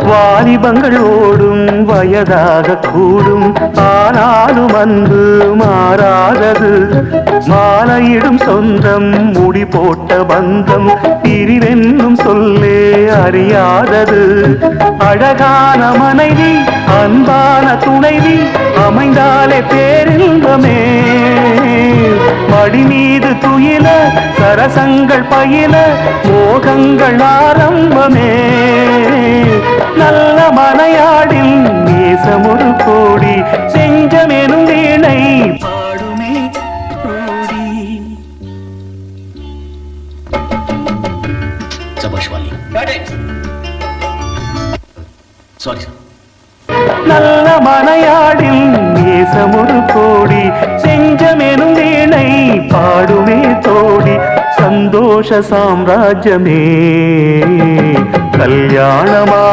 வாலிபங்கள் ஓடும் வயதாக கூடும், ஆனாலும் அன்பு மாறாதது. மாலையிடும் சொந்தம் முடி போட்ட பந்தம் பிரிவென்னும் சொல்லே அறியாதது. அழகான மனைவி அன்பான துணைவி அமைந்தாலே பேரின்பமே. மடி மீது துயில சரசங்கள் பயில மோகங்கள் ஆரம்பமே. நல்ல மனையாடில் நேசம் ஒரு கோடி, செஞ்சமெனும் வீணை பாடுமே கோடி. நல்ல மனையாடில் நேசம் ஒரு கோடி, செஞ்சமெனும் வீணை பாடுமே தோடி. சந்தோஷ சாம்ராஜ்யமே கல்யாணமா